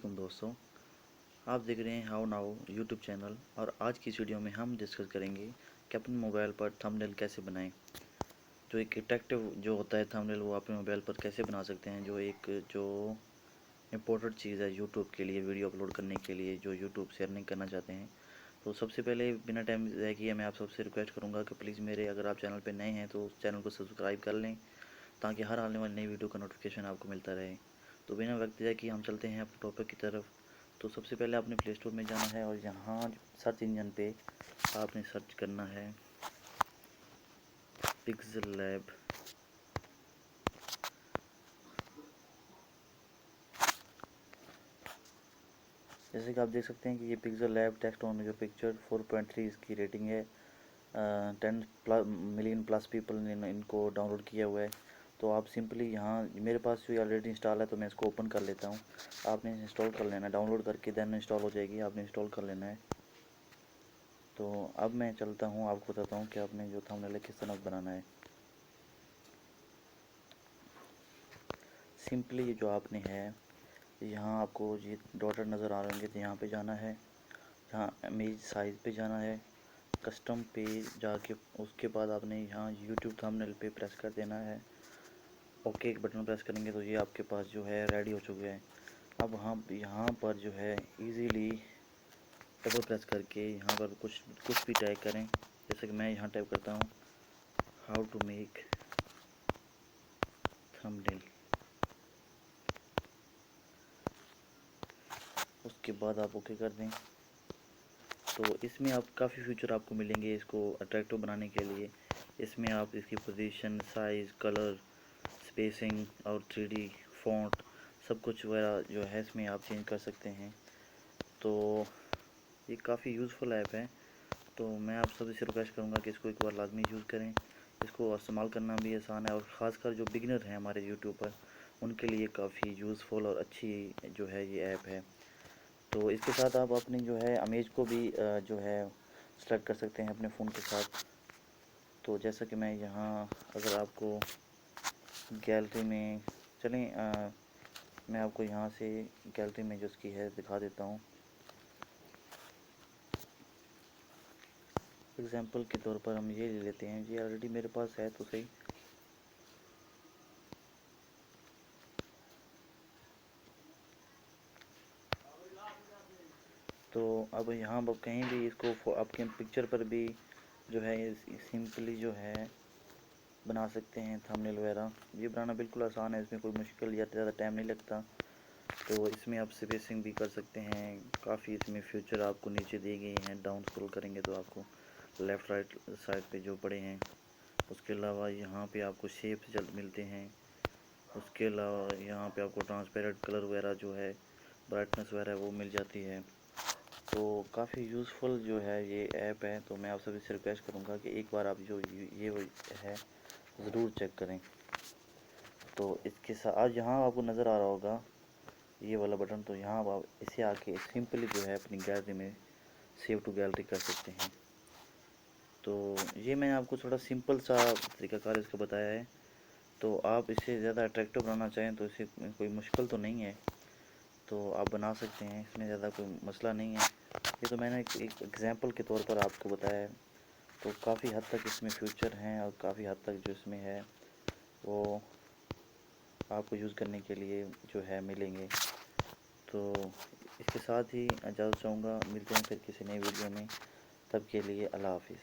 वालेकुम दोस्तों, आप देख रहे हैं हाउ नाउ यूट्यूब चैनल। और आज की इस वीडियो में हम डिस्कस करेंगे कि अपने मोबाइल पर थंबनेल कैसे बनाएं। जो एक अट्रैक्टिव जो होता है थंबनेल, वो अपने मोबाइल पर कैसे बना सकते हैं। जो इम्पोर्टेंट चीज़ है यूट्यूब के लिए, वीडियो अपलोड करने के लिए, जो यूट्यूब से अर्निंग करना चाहते हैं। तो सबसे पहले बिना टाइम ज़ाया किए मैं आप सबसे रिक्वेस्ट करूँगा कि प्लीज़ मेरे, अगर आप चैनल पर नए हैं तो चैनल को सब्सक्राइब कर लें, ताकि हर आने वाली नई वीडियो का नोटिफिकेशन आपको मिलता रहे। तो बिना वक्त ज़ाया किए हम चलते हैं अपने टॉपिक की तरफ। तो सबसे पहले आपने प्ले स्टोर में जाना है और यहाँ सर्च इंजन पे आपने सर्च करना है पिक्सल लैब। जैसे कि आप देख सकते हैं कि ये पिक्सल लैब टेक्स्ट ऑन जो पिक्चर 4.3 इसकी रेटिंग है। 10 मिलियन प्लस पीपल ने इनको डाउनलोड किया हुआ है। तो आप सिंपली यहाँ, मेरे पास जो ऑलरेडी इंस्टॉल है तो मैं इसको ओपन कर लेता हूँ। आपने इंस्टॉल कर लेना है, डाउनलोड करके देन इंस्टॉल हो जाएगी, आपने इंस्टॉल कर लेना है। तो अब मैं चलता हूँ, आपको बताता हूँ कि आपने जो थंबनेल किस तरह बनाना है। सिंपली जो आपने है, यहाँ आपको ये डॉटर नज़र आ रहे होंगे, तो यहाँ पे जाना है, यहाँ इमेज साइज़ पे जाना है, कस्टम पे जाके उसके बाद आपने यहाँ यूट्यूब थंबनेल पे प्रेस कर देना है। ओके एक बटन प्रेस करेंगे तो ये आपके पास जो है रेडी हो चुके हैं। अब हम यहाँ पर जो है इजीली डबल प्रेस करके यहाँ पर कुछ भी टाइप करें। जैसे कि मैं यहाँ टाइप करता हूँ हाउ टू मेक थंबनेल। उसके बाद आप ओके कर दें। तो इसमें आप काफ़ी फीचर आपको मिलेंगे इसको अट्रैक्टिव बनाने के लिए। इसमें आप इसकी पोजीशन, साइज़, कलर, स्पेसिंग और 3D फॉन्ट सब कुछ वगैरह जो है इसमें आप चेंज कर सकते हैं। तो ये काफ़ी यूज़फुल ऐप है। तो मैं आप सभी से रिक्वेस्ट करूँगा कि इसको एक बार लाजमी यूज़ करें। इसको इस्तेमाल करना भी आसान है और ख़ासकर जो बिगिनर हैं हमारे यूट्यूब पर, उनके लिए काफ़ी यूज़फुल और अच्छी जो है ये ऐप है। तो इसके साथ आप अपनी जो है इमेज को भी जो है सेलेक्ट कर सकते हैं अपने फ़ोन के साथ। तो जैसा कि मैं यहाँ, अगर आपको गैलरी में चलें, मैं आपको यहाँ से गैलरी में जो इसकी है दिखा देता हूँ। एग्जांपल के तौर पर हम ये ले लेते हैं, ये ऑलरेडी मेरे पास है तो सही। तो अब यहाँ आप कहीं भी इसको आपके पिक्चर पर भी जो है सिंपली जो है बना सकते हैं थंबनेल वगैरह। ये बनाना बिल्कुल आसान है, इसमें कोई मुश्किल या ज़्यादा टाइम नहीं लगता। तो इसमें आप स्पेसिंग भी कर सकते हैं। काफ़ी इसमें फीचर आपको नीचे दिए गए हैं, डाउन स्क्रॉल करेंगे तो आपको लेफ़्ट राइट साइड पे जो पड़े हैं। उसके अलावा यहाँ पे आपको शेप जल्द मिलते हैं। उसके अलावा यहाँ पे आपको ट्रांसपेरेंट कलर वगैरह जो है, ब्राइटनेस वगैरह वो मिल जाती है। तो काफ़ी यूज़फुल जो है ये ऐप है। तो मैं आप सभी से रिक्वेस्ट करूँगा कि एक बार आप जो ये है ज़रूर चेक करें। तो इसके साथ आज यहाँ आपको नज़र आ रहा होगा ये वाला बटन, तो यहाँ आप इसे आके सिंपली जो है अपनी गैलरी में सेव टू गैलरी कर सकते हैं। तो ये मैंने आपको थोड़ा सिंपल सा तरीकाकार इसका बताया है। तो आप इसे ज़्यादा अट्रैक्टिव बनाना चाहें तो इसे कोई मुश्किल तो नहीं है, तो आप बना सकते हैं, इसमें ज़्यादा कोई मसला नहीं है। ये तो मैंने एक एग्ज़ाम्पल के तौर पर आपको बताया है। तो काफ़ी हद तक इसमें फ्यूचर हैं और काफ़ी हद तक जो इसमें है वो आपको यूज़ करने के लिए जो है मिलेंगे। तो इसके साथ ही इजाज़त चाहूँगा, मिलते हैं फिर किसी नई वीडियो में। तब के लिए अल्लाह हाफ़िज़।